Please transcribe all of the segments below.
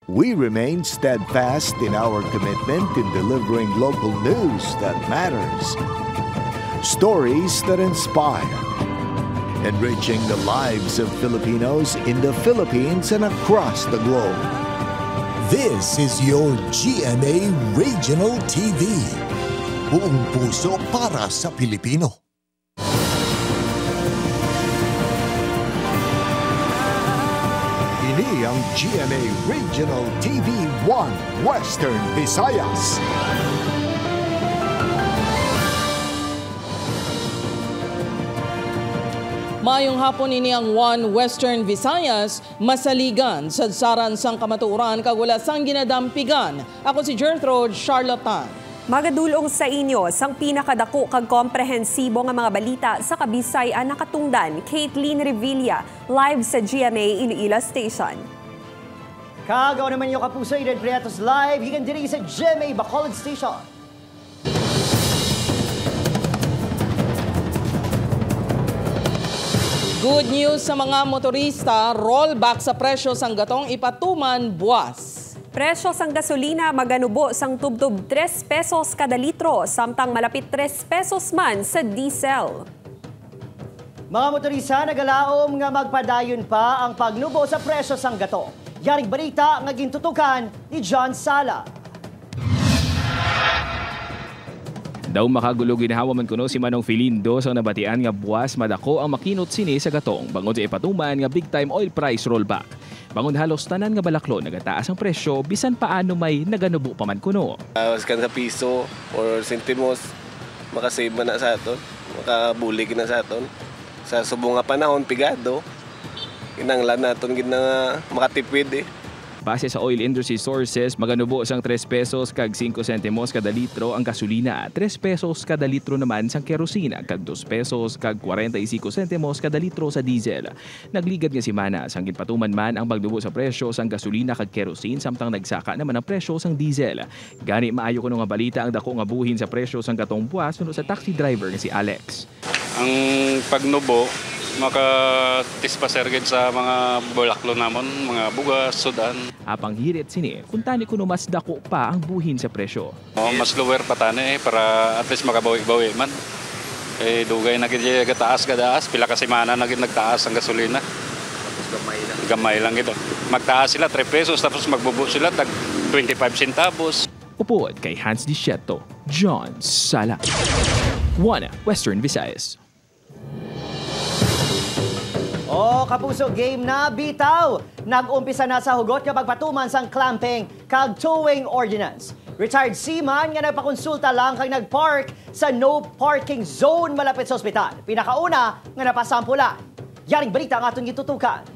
We remain steadfast in our commitment in delivering local news that matters. Stories that inspire. Enriching the lives of Filipinos in the Philippines and across the globe. This is your GMA Regional TV. Buong puso para sa Pilipino. Ini ang GMA Regional TV 1 Western Visayas. Mayong hapon ini ang 1 Western Visayas, masaligan, sadsaran sang kamatuoran, kagulasang ginadampigan. Ako si Gertrude Charlatan. Magadulong sa inyo sang pinakadako kag komprehensibo nga mga balita sa Kabisayan nakatungdan. Caitlin Revilla, live sa GMA Iloilo Station. Kagaw naman yung kapuso, Eden Prietos live, higan diri sa GMA Bacolod Station. Good news sa mga motorista, rollback sa presyo sang gatong ipatuman buwas. Presyo sang gasolina maganubo sang tubtub 3 pesos kada litro, samtang malapit 3 pesos man sa diesel. Mga motorista nagalaom nga magpadayon pa ang pagnubo sa presyo sang gato. Yaring balita nga gintutukan ni John Sala. Daw makagulo ginhawa man kuno si Manong Filindo sa nabatian nga buwas madako ang makinot sini sa gatong bangod sa ipatuman nga big time oil price rollback. Bangon halos tanan nga balaklo nagataas ang presyo bisan paano may naganubo pa man kuno. Kan sa piso or sentimos makasave man na sa aton, makabulig na sa aton. Sa subong nga panahon pigado kinanglan naton gid na makatipid eh. Base sa oil industry sources, maganubo sang 3 pesos kag 5 sentimos kada litro ang gasolina, 3 pesos kada litro naman sang kerosina kag 2 pesos kag 45 sentimos kada litro sa diesel. Nagligad nga si Mana sang ginpatuman man ang pagdubo sa presyo sang gasolina kag kerosene samtang nagsaka naman ang presyo sang diesel. Gani maayo kuno nga balita ang dako nga buhin sa presyo sang gatong buwas kuno sa taxi driver nga si Alex. Ang pagnubo makatispasergid sa mga balaklo namon, mga bugas, sudan. Apang hirit sini, kung tani kuno mas dako pa ang buhin sa presyo. Mas lower pa tani para at least makabawi-bawi man. Dugay na gid gataas gadaas, pila ka semana na gid nagtaas ang gasolina. Tapos gamay lang ito. Magtaas sila 3 pesos tapos magbubo sila tag 25 centavos. Upod kay Hans Dischetto, John Sala. 1 Western Visayas. Kapuso, game na bitaw. Nag-umpisa na sa hugot kapag patuman sang clamping kag towing ordinance. Retired seaman nga nagpakonsulta lang kag nagpark sa no parking zone malapit sa ospital. Pinakauna nga napasampulan. Yaring balita nga atong gitutukan.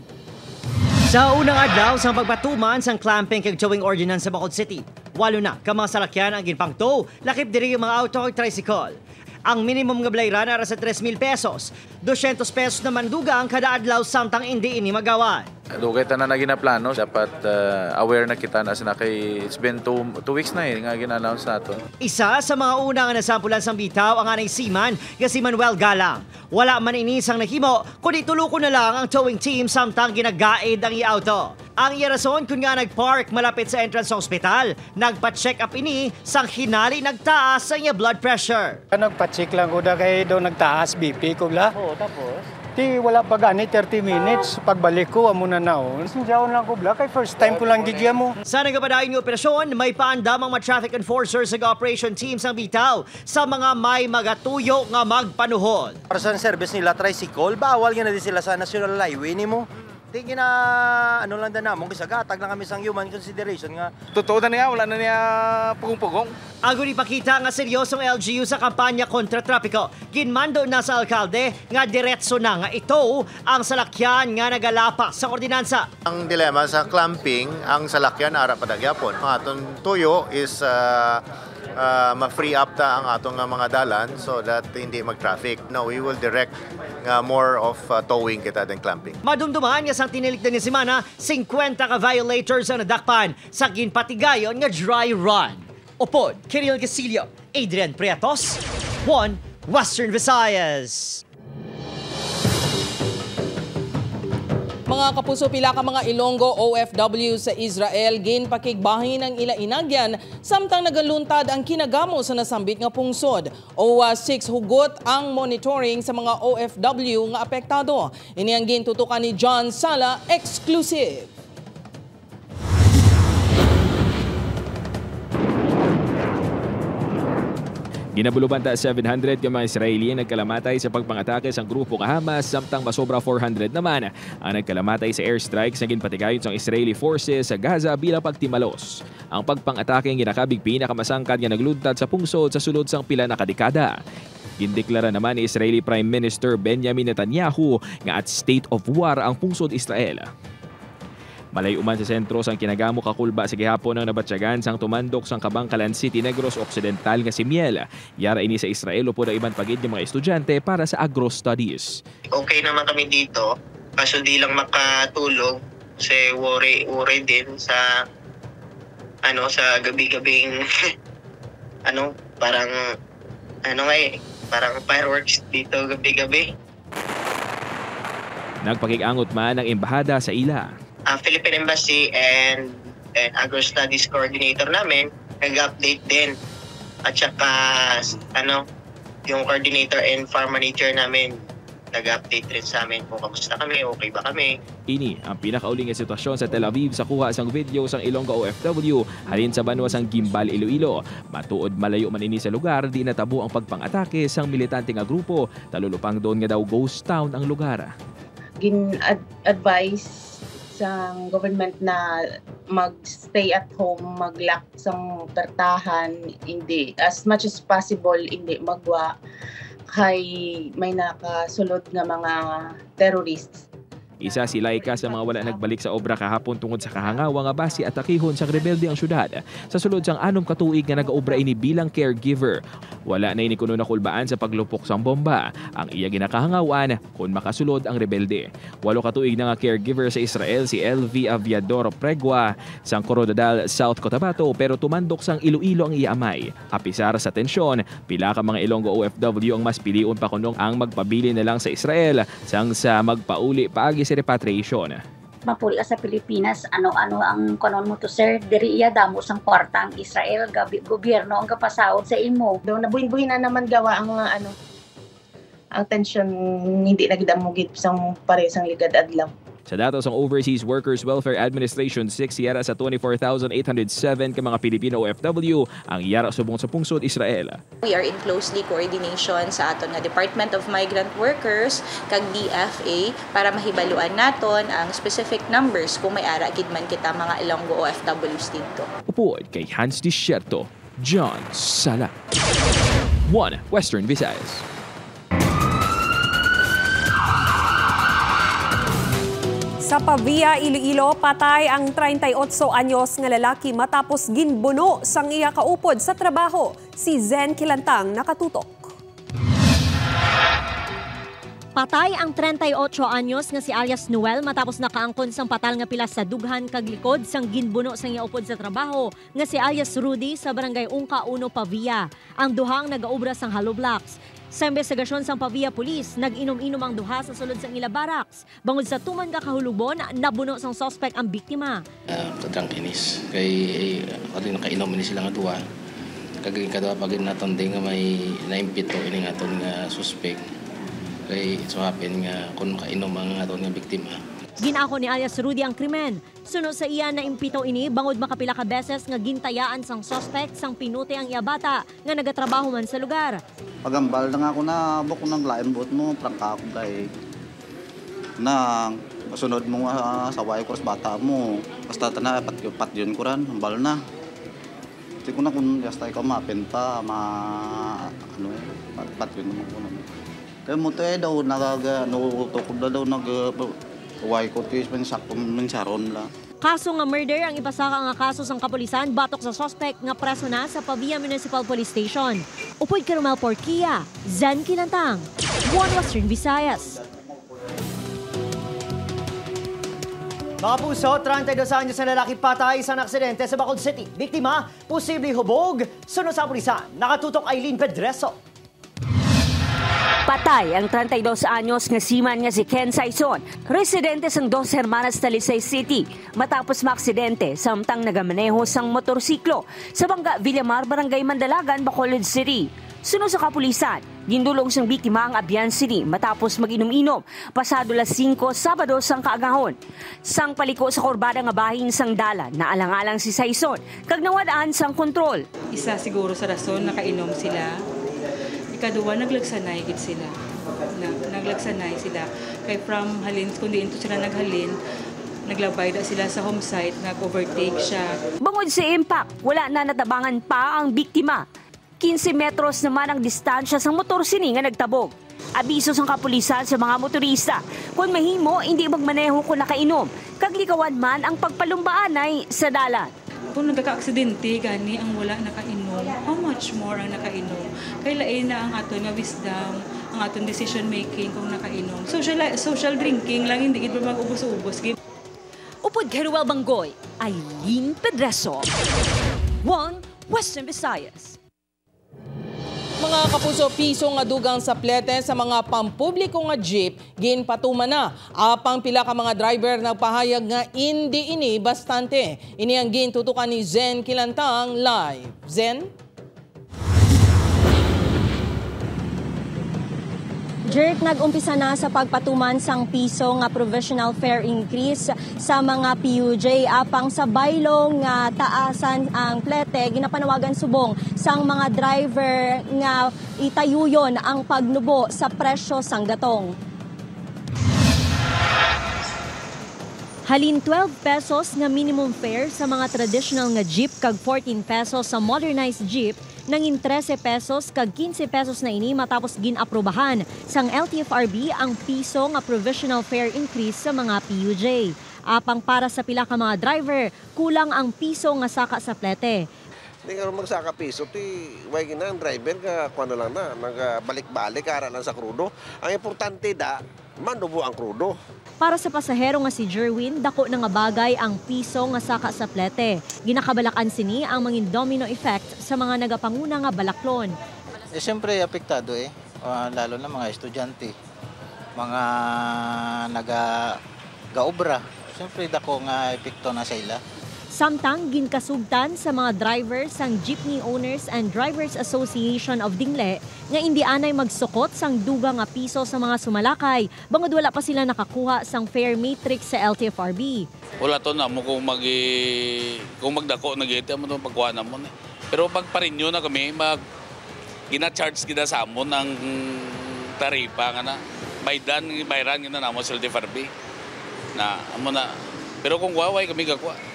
Sa unang adlaw sang pagpatuman sang clamping kag towing ordinance sa Bacolod City, 8 na ka mga salakyan ang ginpang-tow, lakip diri yung mga auto kag tricycle. Ang minimum nga blayran ara sa 3,000 pesos. 200 pesos naman dugang kada adlaw samtang hindi ini magawan. Dugay tanan na ginaplano, dapat aware na kita na kay it's been 2 weeks na nga gina-announce nato. Isa sa mga una nga nasampulan sang bitaw ang anay seaman nga si Manuel Galang. Wala man inisang naghimo kundi tuluko na lang ang towing team samtang ginagaid ang i-auto. Ang iyarason kung nga nagpark malapit sa entrance sa ospital, nagpa-check up ini sang hinali nagtaas sa iya blood pressure. Nagpa-check lang ko na kay daw nagtaas BP ko la. Oo, tapos? Di wala pa gani 30 minutes pagbalik ko amo na naon. Sinjaon lang ko bla kay first time ko lang gigya mo. Sa nagapadayon ng operasyon, may paandam ang mga traffic enforcers sa operation team sang bitaw sa mga may magatuyo nga magpanuhol. Para sa service nila tricycle, bawal nga na di sila sa national highway nimo. Di na ano lang na namong gisagatag lang kami sang human consideration nga. Totoo na niya, wala na niya pugong-pugong. Agon ipakita nga seryosong LGU sa kampanya kontra trapiko. Ginmando na sa alkalde nga diretso na nga ito ang salakyan nga nagalapas sa ordinansa. Ang dilema sa clamping, ang salakyan ara padagyapon. Ang atong tuyo is ma-free up ta ang atong mga dalan so that hindi mag-traffic. No, we will direct more of towing kita than clamping. Madumduman nga sang tinilikdan ni Simana, 50 ka violators ang nadakpan sa ginpatigayon nga dry run. Upod, Kiril Gasilio, Adrian Prietos, 1 Western Visayas. Mga kapuso, pila ka mga Ilonggo OFW sa Israel ginpakigbahin ng ila inagyan samtang nagaluntad ang kinagamo sa nasambit nga pungsod. OWA 6 hugot ang monitoring sa mga OFW nga apektado. Ini ang gintutukan ni John Sala, exclusive. Ginabulubanta 700 ka mga Israeli ang nagkalamatay sa pagpangatake sa grupo nga Hamas samtang masobra 400 naman ang nagkalamatay sa airstrikes na ginpatigayon sa Israeli forces sa Gaza bilang pagtimalos. Ang pagpangatake ang ginakabig pinakamasangkad nga nagluntad sa pungsod sa sulod sang pila na kadekada. Gindeklara naman ni Israeli Prime Minister Benjamin Netanyahu nga at state of war ang pungsod Israel. Malayuman sa sentro sang kinagamo kakulba sa gihapon ang nabatsyagan sang tumandok sang Kabangkalan City, Negros Occidental nga si Miel. Yara ini sa Israel upod ang ibang pagid ng mga estudyante para sa agro studies. Okay naman kami dito, kaso di lang makatulog kasi worry din sa sa gabi-gabing parang fireworks dito gabi-gabi. Nagpakigangot man ang embahada sa ila. Philippine Embassy and Agro Studies Coordinator namin nag-update din. At saka yung coordinator and farm manager namin nag-update rin sa amin kung kamusta kami, okay ba kami. Ini ang pinakauling sitwasyon sa Tel Aviv sa kuha sang video sang Ilonggo OFW halin sa banwa sang Gimbal, Iloilo. Matuod malayo man ini sa lugar, di natabo ang pagpang-atake sang militante nga grupo. Talulupang doon nga daw ghost town ang lugar. Advice sang government na mag-stay at home, mag-lock sang pertahan, hindi as much as possible hindi magwa kay may nakasulod nga mga terrorists. Isa si Laika sa mga wala nagbalik sa obra kahapon tungod sa kahangawa nga basi at akihon sang rebelde ang syudad. Sa sulod sang 6 ka tuig nga nag-obra ini bilang caregiver. Wala na ini kuno nakulbaan sa paglupok sang bomba. Ang iya ginakahangawan kung makasulod ang rebelde. 8 ka tuig na nga caregiver sa Israel si LV Aviador Pregua sang Coronadal, South Cotabato pero tumandok sang Iloilo ang iya amay. Apisar sa tensyon, pila ka mga Ilonggo OFW ang mas piliun pa kunong ang magpabili na lang sa Israel sang sa magpauli paagi sa repatriation. Mapuli sa Pilipinas, ano-ano ang kanon mo to sir, diri iya damo sang kwarta ang Israel, gobyerno ang kapasahod sa imo. Do nabuhin na naman gawa ang mga ang tension hindi nagdamugit sang paresang ligad adlaw. Sa datos ng Overseas Workers Welfare Administration 6, yara sa 24,807 ka mga Pilipino OFW ang yara subong sa pungsod Israel. We are in closely coordination sa aton nga Department of Migrant Workers kag DFA para mahibaluan naton ang specific numbers kung may ara gid man kita mga Ilonggo OFWs dito. Upod kay Hans Disierto, John Sala. 1 Western Visayas. Sa Pavia, Iloilo, patay ang 38 anyos nga lalaki matapos ginbuno sang iya kaupod sa trabaho. Si Zen Kilantang nakatutok. Patay ang 38 anyos nga si alias Noel matapos nakaangkon sang patal nga pilas sa dughan kag likod sang ginbuno sang iya upod sa trabaho nga si alias Rudy sa barangay Ungka 1 Pavia. Ang duhang nagaobra sang hollow blocks. Sa investigasyon sang Pavia Police, nag-inom-inom ang duha sa sulod sang ila barracks. Bangod sa tuman ka kahulugon, nabuno sang suspect ang biktima. Drunk inis. Kay kasi nakainom ni sila nga duha. Kaging kadwa pagin naton nga may naimpito ini nga aton nga suspect. Kay so happen nga kun makainom ang aton nga biktima. Ginako ni alias Rudy ang krimen. Sunod sa iya na impito ini bangod makapila ka beses nga gintayaan sang suspect sang pinuti ang iya bata nga nagatrabaho man sa lugar. Pagambal na nga ako na bako ng lain buot mo, prangka ako kay na masunod mo sa way ko sa bata mo. Basta na pat yun ko ran, hambal na. Hindi ko na kung yasta ikaw mapenta, pat yun naman ko naman. Kaya mo to daw, nagtukod na daw, way ko to yung mensaron lang. Kaso nga murder ang ipasaka nga kaso sang kapulisan batok sa suspect nga preso na sa Pavia Municipal Police Station. Upoy Carmel Porquia, Zen Kilantang, 1 Western Visayas. Mga puso, 32 anyos na lalaki patay sa aksidente sa Bacolod City. Biktima, posibleng hubog. Sunod sa pulisan, nakatutok Aileen Pedreso. Patay ang 32 anyos nga seaman nga si Ken Saison, residente sang Dos Hermanas, Talisay City, matapos maaksidente samtang nagamaneho sang motorsiklo sa Bangga, Villamar, Barangay Mandalagan, Bacolod City. Sunod sa kapulisan, gindulong siyang biktima ang Abian City matapos mag-inom-inom pasado las 5 Sabado sang kaagahon. Sang paliko sa kurbada nga bahin sang dalan na alang-alang si Saison kag nawadaan sang kontrol. Isa siguro sa rason nakainom sila. Ikaduwa naglagsanay gid sila. Naglagsanay sila kay from halin kundi ito sila naghalin. Naglabay na sila sa home site, nag-overtake siya. Bangod sa impact, wala na natabangan pa ang biktima. 15 metros naman ang distansya sa motor sini nga nagtabog. Abiso sang kapulisan sa mga motorista. Kung mahimo, hindi magmaneho kung nakainom. Kaglikawan man ang pagpalumbaanay sa dalan. Kung nagkaka-aksidente, gani ang wala nakainom, how much more ang nakainom? Kailain na ang aton nga wisdom, ang aton decision making kung nakainom. Social drinking lang, hindi gid mag-ubos-ubos. Upod Keruel Banggoy, Aileen Pedreso. 1 Western Visayas. Mga kapuso, piso nga dugang sa plete sa mga pampubliko nga jeep, ginpatuman na. Apang pila ka mga driver nagpahayag nga hindi ini bastante. Ini ang gintutukan ni Zen Kilantang live. Zen? Jerk, nag-umpisa na sa pagpatuman sang piso nga provisional fare increase sa mga PUJ. Apang sa baylong nga taasan ang plete, ginapanawagan subong sang mga driver nga itayuyon ang pagnubo sa presyo sang gatong. Halin 12 pesos nga minimum fare sa mga traditional nga jeep kag 14 pesos sa modernized jeep, nangin 13 pesos kag 15 pesos na ini matapos ginaprobahan sang LTFRB ang piso nga provisional fare increase sa mga PUJ. Apang para sa pila ka mga driver, kulang ang piso nga saka sa plete. Hindi nga magsaka piso, way na ang driver ka kuano lang na, nagbalik-balik ara lang sa krudo. Ang importante manubo ang krudo. Para sa pasahero nga si Jerwin, dako na nga bagay ang piso nga saka sa plete. Ginakabalakan sini ang mangin domino effect sa mga nagapanguna nga balaklon. Siyempre apektado lalo na mga estudyante, mga nagaobra. Siyempre dako nga epekto na sa ila. Samtang ginkasugtan sa mga drivers sang Jeepney Owners and Drivers Association of Dingle nga hindi anay magsukot sang duga nga piso sa mga sumalakay bangod wala pa sila nakakuha sang fare matrix sa LTFRB. Wala to na mo kung magdako nagiti mo to pagkuha na mo. Pero pag parinyo na kami gina-charge kita sa amon ang taripa nga na bayran gina na mo sa LTFRB na amo na. Pero kung waway kami gakuha.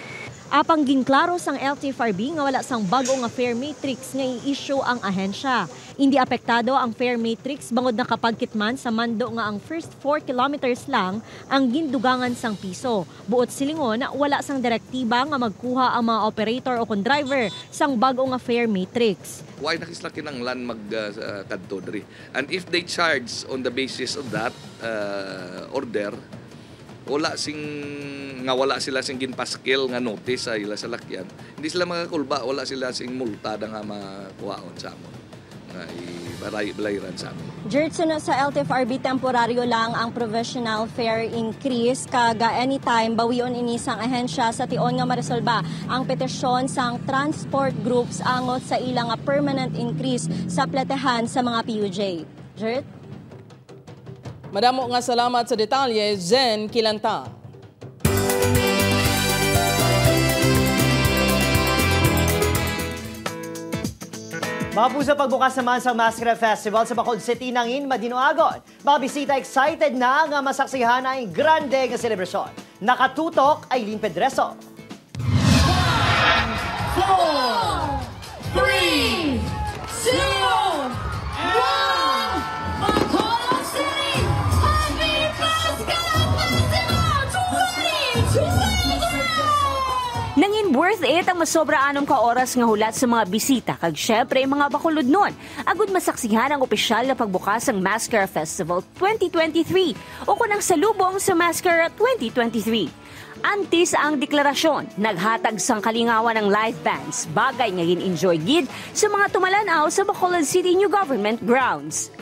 Apang ginklaro sang LTFRB nga wala sang bago nga fare matrix nga i-issue ang ahensya. Hindi apektado ang fare matrix bangod na kapag kitman sa mando nga ang first 4 kilometers lang ang gindugangan sang piso. Buot silingon, wala sang direktiba nga magkuha ang mga operator o kon driver sang bago nga fare matrix. Why nakislaki ng land magkadto diri? And if they charge on the basis of that order, wala sila sing ginpaskil nga notice sa ila sa lakyan. Hindi sila makakulba, wala sila sing multa nga makuhaon sa amon. Nga ibalayran sa amon. Jertson, sa LTFRB temporaryo lang ang provisional fare increase kaga anytime bawion ini sang ahensya sa tion nga maresolba ang petisyon sang transport groups angot sa ilang permanent increase sa pletehan sa mga PUJ. Jert? Madamo nga salamat sa detalye, Zen Kilantang. Mga puso, pagbukas naman sa Mascara Festival sa Bacolod City nangin Madinoagon. Mga bisita excited na nga masaksihan ang grande nga selebrasyon. Nakatutok ay Aileen Pedreso. 5, 4, 3, 2, 1. Nangin worth it ang masobra 6 ka oras nga hulat sa mga bisita kag syempre mga bakulod nun. Agud masaksihan ang opisyal na pagbukas ng Mascara Festival 2023 o kunang salubong sa Mascara 2023. Antes ang deklarasyon, naghatag sang kalingawan ng live bands, bagay nga gin-enjoy gid sa mga tumalanaw sa Bacolod City New Government Grounds.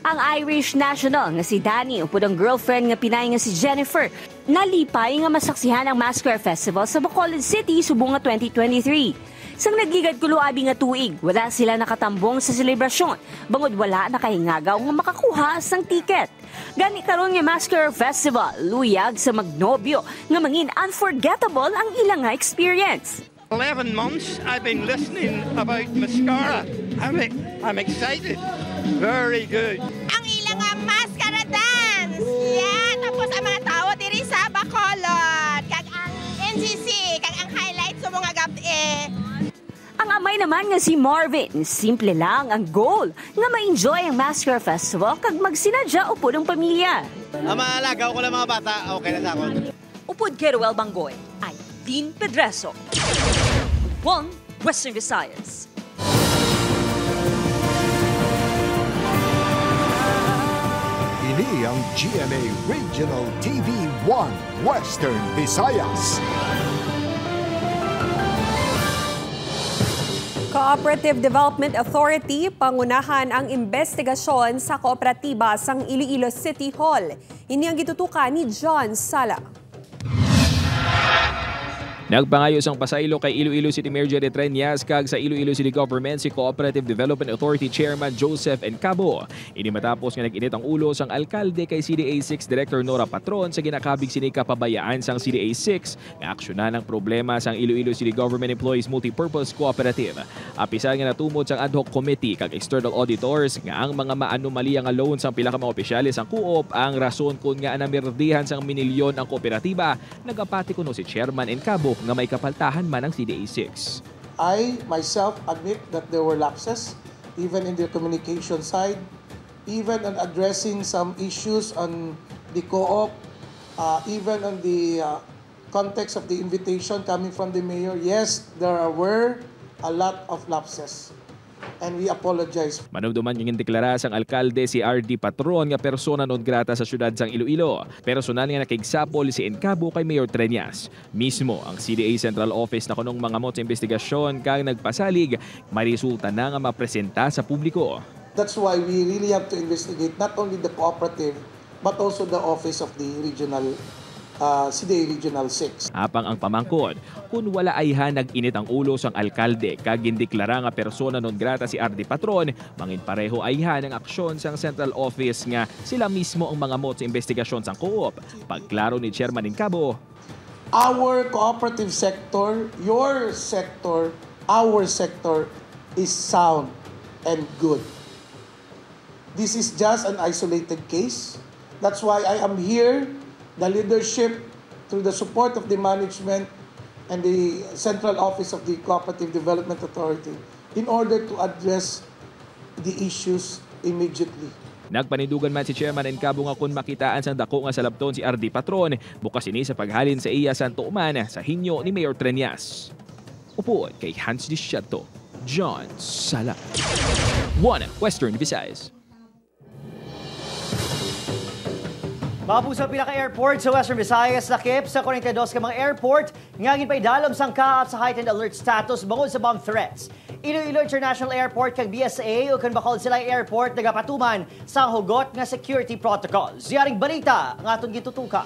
Ang Irish national nga si Danny upod ang girlfriend nga Pinay nga si Jennifer nalipay nga masaksihan ang Masquer Festival sa Bacolod City subong nga 2023. Sang nagligad kuluabi nga tuig, wala sila nakatambong sa selebrasyon, bangod wala nakahingagaw nga makakuha sang tiket. Gani karon nga Masquer Festival, luyag sa magnobyo nga mangin unforgettable ang ilang nga experience. 11 months I've been listening about Mascara. I'm excited. Very good. Ang ilang nga mascara dance. Yeah, tapos ang mga tao diri sa Bacolod, kag ang NCC, kag ang highlights sa mga gabi. Ang amay naman nga si Marvin, simple lang ang goal nga ma-enjoy ang Masquer Festival kag magsinadya upod ang pamilya. Ang maalaga ko lang mga bata, okay na sa ako. Upod kay Ruel Bangoy ay Dean Pedreso. One Western Visayas. Ini ang GMA Regional TV 1 Western Visayas. Cooperative Development Authority pangunahan ang investigasyon sa kooperatiba sang Iloilo City Hall. Ini ang gitutukan ni John Sala. Nagpangayos ang pasaylo kay Iloilo City Mayor Jerry Treñas kag sa Iloilo City Government si Cooperative Development Authority Chairman Joseph Encabo. Ini matapos nga nag-init ang ulo sang alkalde kay CDA 6 Director Nora Patron sa ginakabig sini kapabayaan sang CDA 6 nga aksyonan ang problema sang Iloilo City Government Employees Multipurpose Cooperative. Apisan nga natumod sang ad hoc committee kag external auditors nga ang mga maanomaliya nga loans sang pila ka mga opisyales sang Coop ang rason kun nga anamirdihan sang minilyon ang kooperatiba. Nagapati kuno si Chairman Encabo nga may kapaltahan man ang CDA 6. I myself admit that there were lapses, even in the communication side, even on addressing some issues on the co-op, even on the context of the invitation coming from the mayor. Yes, there were a lot of lapses. And we apologize. Manumduman yung deklara sang alkalde si RD Patron nga persona non grata sa syudad sang Iloilo. Personal nga nakigsapol si Encabo kay Mayor Treñas. Mismo ang CDA Central Office na kunong mga mots investigasyon kang nagpasalig, may resulta na nga mapresenta sa publiko. That's why we really have to investigate not only the cooperative but also the office of the regional CDA Regional 6. Apang ang pamangkod, kung wala ay nag-init ang ulo sang alkalde kag gindeklara nga persona non grata si RD Patron, mangin pareho ay ang aksyon sang Central Office nga sila mismo ang mga mots investigasyon sang Coop. Pagklaro ni Chairman Encabo, our cooperative sector, your sector, our sector is sound and good. This is just an isolated case. That's why I am here. The leadership, through the support of the management and the Central Office of the Cooperative Development Authority, in order to address the issues immediately. Nagpanindugan man si Chairman Encabo nga kung makitaan sang dako nga sa labton si RD Patron, bukas ini sa paghalin sa iya sa tuuman sa hinyo ni Mayor Treñas. Upo kay Hans Disciato, John Sala. 1 Western Visayas. Mga puso, pila ka airport sa Western Visayas lakip sa 42 ka mga airport ngagin pa idalom sang kaap sa heightened alert status bangod sa bomb threats. Iloilo International Airport kag BSA o kan Bacolod Silay Airport nagapatuman sa hugot nga security protocols. Yaring balita ang atong gitutuka.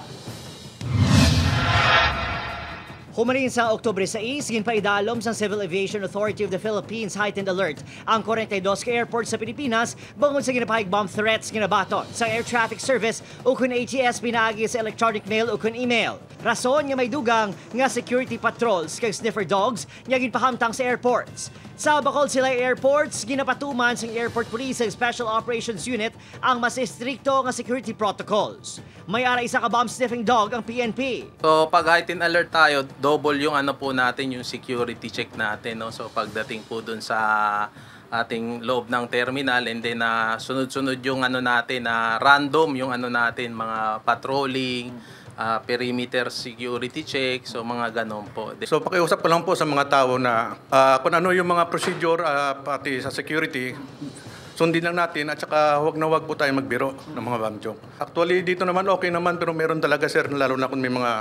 Humanin sa Oktubre 6, ginpaidalom sa Civil Aviation Authority of the Philippines heightened alert ang 42 ka airport sa Pilipinas bangod sa ginapahig bomb threats ginabaton sa air traffic service o kun ATS pinagi sa electronic mail o kun email. Rason nga may dugang nga security patrols kag sniffer dogs nga ginpahamtang sa airports. Sa Bacolod Silay Airports, ginapatuman sa Airport Police and Special Operations Unit ang mas istrikto nga security protocols. May ara isa ka bomb-sniffing dog ang PNP. So pag heightened alert tayo, double yung po natin, yung security check natin. No? So pagdating po dun sa ating loob ng terminal and then sunod-sunod yung natin, random yung natin, mga patrolling, perimeter security check, so mga ganon po. So pakiusap ko lang po sa mga tao na kung ano yung mga procedure pati sa security, sundin lang natin at saka wag po tayo magbiro ng mga bomb joke. Actually dito naman okay naman pero meron talaga sir, lalo na kung may mga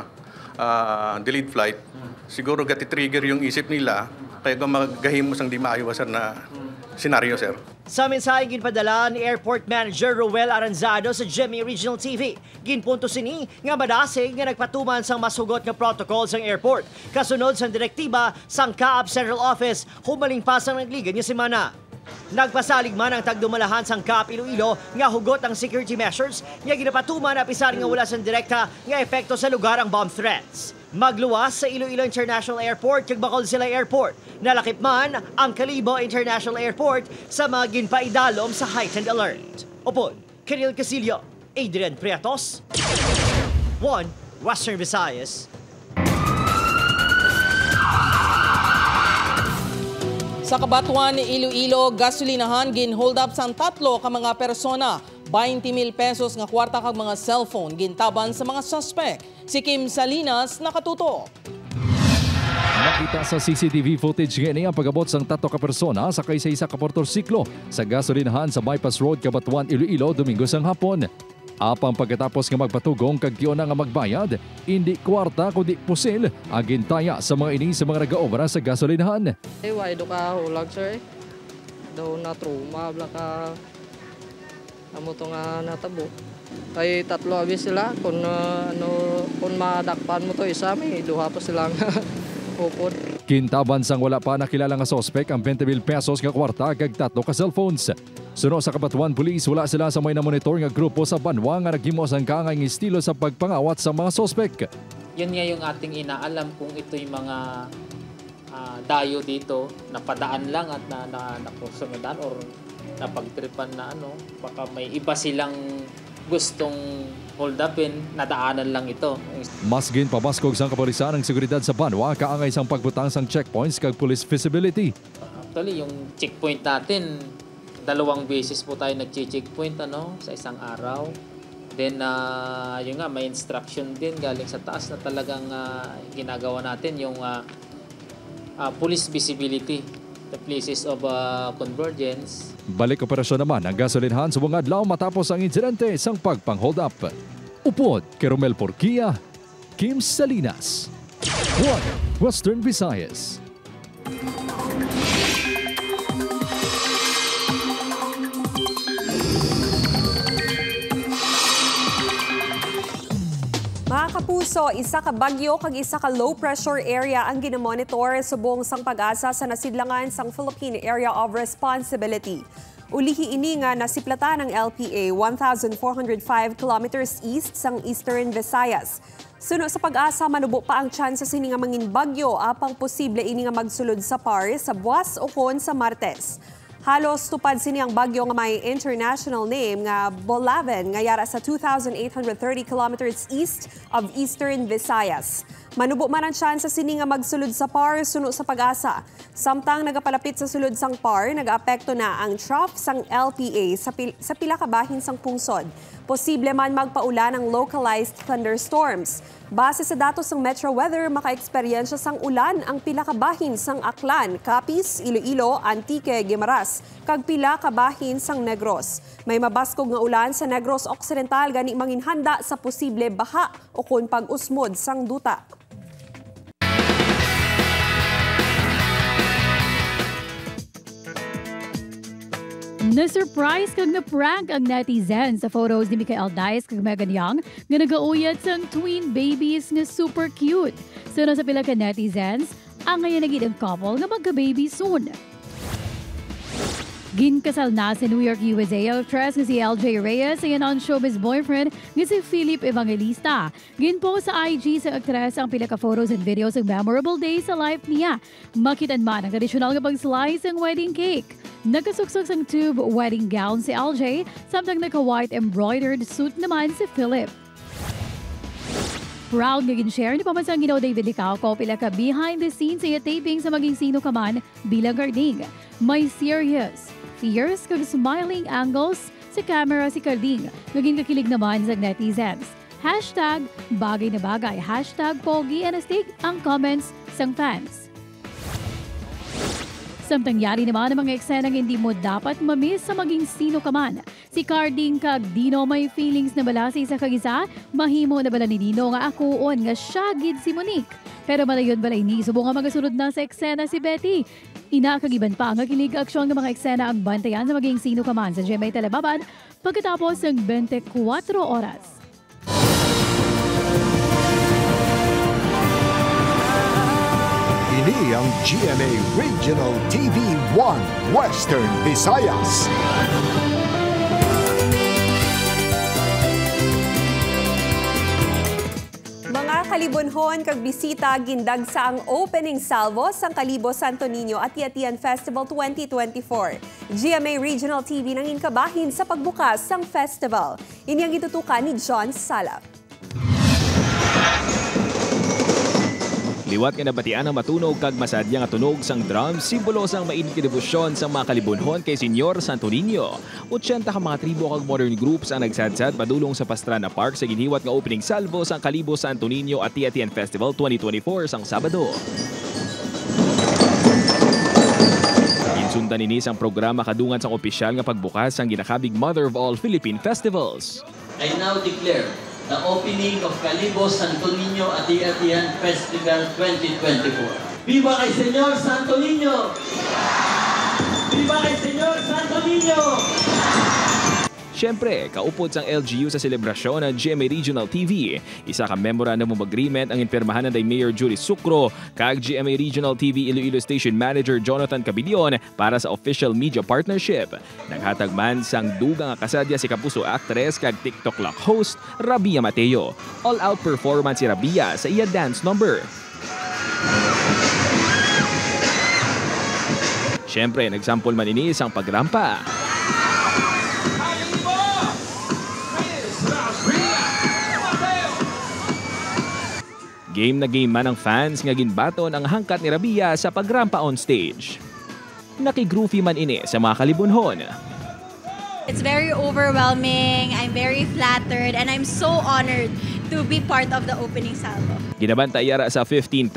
delayed flight, siguro gati-trigger yung isip nila kaya kung maghahimos ang di maayos sir na senaryo sir. Sa mensaheng ginpadala ni Airport Manager Roel Aranzado sa GMA Regional TV, ginpunto sini nga madasig nga nagpatuman sang masugot nga protocol sang airport. Kasunod sang direktiba sang Kaap Central Office, humaling pa sang nagligan nga semana. Nagpasalig man ang tagdumalahan sang Kaap Iloilo nga hugot ang security measures nga ginapatuman at pisari nga wala sang direkta nga epekto sa lugar ang bomb threats. Magluwas sa Iloilo International Airport kag Bacolod Airport. Nalakip man ang Calibo International Airport sa mga ginpaidalom sa heightened alert. Upod, Kiril Casillo, Adrian Priatos, 1 Western Visayas. Sa kabatuan ni Iloilo, gasolinahan gin-hold up sang 3 ka mga persona. 20,000 pesos nga kwarta kag mga cellphone gintaban sa mga suspect. Si Kim Salinas nakatuto. Nakita sa CCTV footage ngayon ang pag-abot sang 3 ka persona sakay sa isa ka motorsiklo sa gasolinahan sa Bypass Road, Cabatuan, Iloilo, Domingo sang hapon. Apang pagkatapos nga magpatugong kag tiyo na nga magbayad, hindi kwarta kundi pusil ang gintaya sa mga ini sa mga nag-aobra sa gasolinahan. Why do ka hulag sir? Daw na trauma bla ka amo to nga natabo. Kay 3 abis sila kung kung madakpan mo to isa may duha pa silang upod. Kintaban sang wala pa nakilala nga sospek ang 20,000 pesos nga kwarta kag 3 ka cellphones. Suno sa Cabatuan Police, wala sila sa may namonitor nga grupo sa Banwa nga naghimos ang kaangay nga estilo sa pagpangawat sa mga sospek. Yun nga yung ating inaalam kung ito yung mga dayo dito, napadaan lang at nakusungadan or napagtripan na baka may iba silang gustong hold upin, nadaanan lang ito. Mas ginpabaskog sang kapulisan ang seguridad sa Banwa kaangay sang pagbutang sang checkpoints kag police visibility. Actually, yung checkpoint natin, 2 beses po tayo nag-checkpoint sa isang araw. Then, yun nga, may instruction din galing sa taas na talagang ginagawa natin yung police visibility, the places of convergence. Balik operasyon naman ang gasolinahan sa buong adlaw matapos ang insidente sang pagpang-hold up. Upod, Keromel Porquia, Kim Salinas, 1 Western Visayas. Mga kapuso, isa ka bagyo kag isa ka low pressure area ang ginamonitor sa buong sang pag-asa sa nasidlangan sang Philippine Area of Responsibility. Ulihi ini nga nasiplatan ng LPA 1,405 kilometers east sang Eastern Visayas. Suno sa pag-asa, manubo pa ang tsansa sini nga mangin bagyo apang posible ini nga magsulod sa par sa buwas o kon sa Martes. Halos tupad sini ang bagyo nga may international name nga Bolaven nga yara sa 2,830 kilometers east of Eastern Visayas. Manubo man ang tsansa sini nga magsulod sa par suno sa pag-asa. Samtang nagapalapit sa sulod sang par, nag-aapekto na ang trough sang LPA sa pila ka bahin sang pungsod. Posible man magpaulan ng localized thunderstorms. Base sa datos ng Metro Weather, maka-eksperyensya sang ulan ang pila ka bahin sang Aklan, Capiz, Iloilo, Antique, Guimaras, kag pila ka bahin sang Negros. May mabaskog nga ulan sa Negros Occidental gani manginhanda sa posible baha o kun pag-usmod sang duta. Na-surprise kag na-prank ang netizens sa photos ni Mikael Diaz kag Megan Young nga nagauyat sang twin babies nga super cute. Suno sa pila ka netizens, ang ngayon naging ang couple nga magka-baby soon. Ginkasal na sa New York, USA actress nga si LJ Reyes sa on showbiz boyfriend nga si Philip Evangelista. Ginpost sa IG sa aktres ang pila ka photos and videos ng memorable day sa life niya. Makitan man ang tradisyonal nga pag-slice ng wedding cake. Nagkasuksok sang tube wedding gown si LJ, samtang naka-white embroidered suit naman si Philip. Proud nga gin-share ni pamansang Ginoo David Licauco pila ka behind the scenes sa taping sa maging sino ka man bilang Carding. May serious, fierce kag smiling angles sa camera si Carding. Naging kakilig naman sa netizens. Hashtag bagay na bagay, hashtag pogi and astig ang comments sang fans. Samtang yari naman ang mga eksenang hindi mo dapat mamiss sa maging sino ka man. Si Carding kag Dino may feelings na bala sa isa kag isa, mahimo na bala ni Dino nga akuon nga siya gid si Monique. Pero malayon balay ni subo nga magasunod na sa eksena si Betty. Inakagiban pa ang kilig aksyon ng mga eksena ang bantayan sa maging sino ka man sa GMA Telebabad pagkatapos ng 24 oras. Ini ang GMA Regional TV 1 Western Visayas. Mga kalibonhon kag bisita gindag sa ang opening salvo sang Kalibo Santo Niño at Atian Festival 2024. GMA Regional TV nang inkabahin sa pagbukas sang festival. Ini ang itutukan ni John Salap. Liwat nga nabatian ang matunog kag masadya nga tunog sang drum, simbolo sang mainit nga debosyon sang mga kalibonhon kay Senyor Santo Niño. 80 ka mga tribo kag modern groups ang nagsadsad padulong sa Pastrana Park sa ginhiwat nga opening salvo sang Kalibo Santo Niño at Atian Festival 2024 sang Sabado. Insundan ini sang programa kadungan sang opisyal nga pagbukas sang ginakabig Mother of All Philippine Festivals. I now declare the opening of Kalibo Santo Niño at Atian Festival 2024. Viva kay Senyor Santo Niño! Viva kay Senyor Santo Niño! Siyempre, kaupod sang LGU sa selebrasyon ng GMA Regional TV. Isa ka memorandum of agreement ang inpermahan ng Mayor Julie Sucro kag GMA Regional TV Iloilo Station Manager Jonathan Cabilion para sa official media partnership. Naghatag man sang dugang kasadya si kapuso actress kag TikTok Lock host Rabia Mateo. All-out performance si Rabia sa iya dance number. Siyempre, nagsampol man ini sang pagrampa. Game na game man ang fans nga ginbaton ang hangkat ni Rabia sa pagrampa on stage. Nakigroovy man ini sa mga kalibonhon. It's very overwhelming, I'm very flattered, and I'm so honored to be part of the opening salvo. Ginabantayara sa 15,000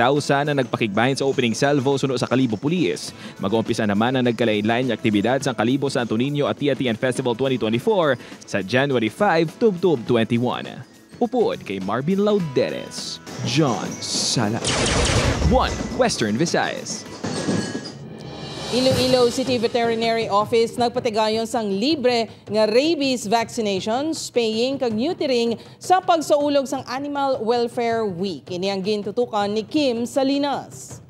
na nagpakigbahin sa opening salvo suno sa Kalibo Police. Mag-uumpisa naman ang nagkalain-lain nga aktibidad sa Kalibo Santo Niño at Atian Festival 2024 sa January 5 to 21. Upod kay Marvin Lauderes, John Sala. 1 Western Visayas. Iloilo City Veterinary Office nagpatigayon sang libre nga rabies vaccination, spaying kag neutering sa pagsaulog sang Animal Welfare Week. Ini ang gintutukan ni Kim Salinas.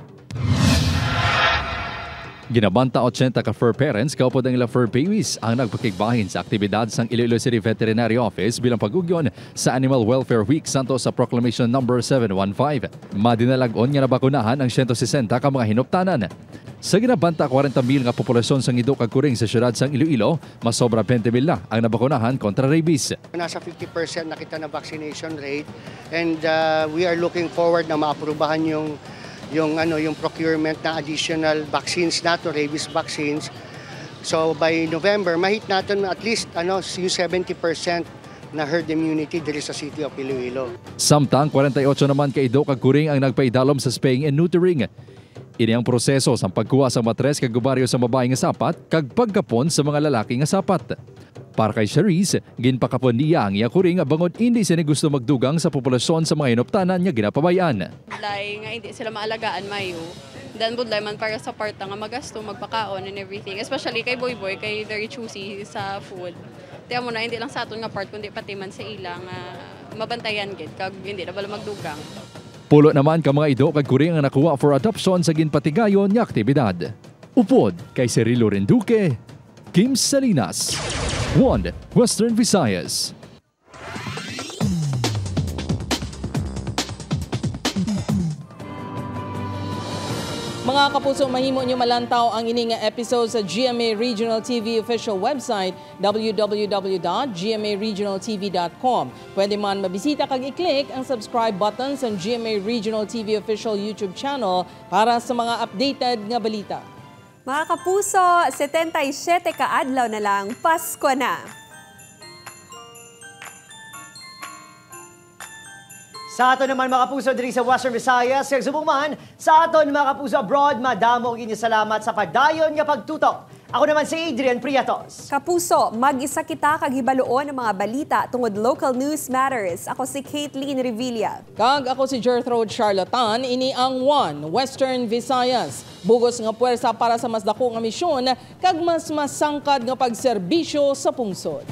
Ginabanta 80 ka fur parents kaupod ang ilang fur babies ang nagpakigbahin sa aktibidad sang Iloilo City Veterinary Office bilang pagugyon sa Animal Welfare Week santo sa Proclamation No. 715. Madinalagon nga nabakunahan ang 160 ka mga hinuptanan. Sa ginabanta 40,000 nga populasyon sang Ido kag Kuring sa syudad sang Iloilo, mas sobra 20,000 na ang nabakunahan kontra rabies. Nasa 50% na kita na vaccination rate and we are looking forward na maaprubahan yung procurement ng additional vaccines nato, rabies vaccines. So by November, mahit natin at least yung 70% na herd immunity diri sa City of Iloilo. Samtang 48 naman ka Ido kag Kuring ang nagpaidalom sa spaying and neutering. Ini ang proseso sa pagkuha sa matres kag gubaryo sa babae nga sapat kag pagkapon sa mga lalaki nga sapat. Para kay Charisse, ginpakapon niya ang iya Kuring bangon hindi siya gusto magdugang sa populasyon sa mga hinuptanan niya ginapabayan. Budlay nga hindi sila maalagaan mayo. Dan budlay man para sa part nga magasto, magpakaon and everything. Especially kay Boy kay very choosy sa food. Tiyan mo na hindi lang sa aton nga part kundi pati man sa ilang mabantayan gid kag hindi na bala magdugang. Pulo naman ka mga Ido kag Kuring ang nakuha for adoption sa ginpatigayon nga aktibidad. Upod kay Cirilo Renduque, Kim Salinas. 1 Western Visayas. Mga kapuso, mahimo nyo malantaw ang ini nga episode sa GMA Regional TV official website www.gmaregionaltv.com. Pwede man mabisita kag i-click ang subscribe button sa GMA Regional TV official YouTube channel para sa mga updated nga balita. Mga kapuso, 77 ka adlaw na lang, Pasko na. Sa aton naman mga kapuso diri sa Western Visayas, kag subong man sa aton mga kapuso abroad, madamo inyo salamat sa pagdayon nga pagtutok. Ako naman si Adrian Priatos. Kapuso, mag-isa kita kagibaloon ng mga balita tungod Local News Matters. Ako si Caitlin Revilla. Kag ako si Gertrude Charlatan, ini ang One Western Visayas. Bugos nga puwersa para sa mas dako nga misyon kag mas masangkad nga pagserbisyo sa pungsod.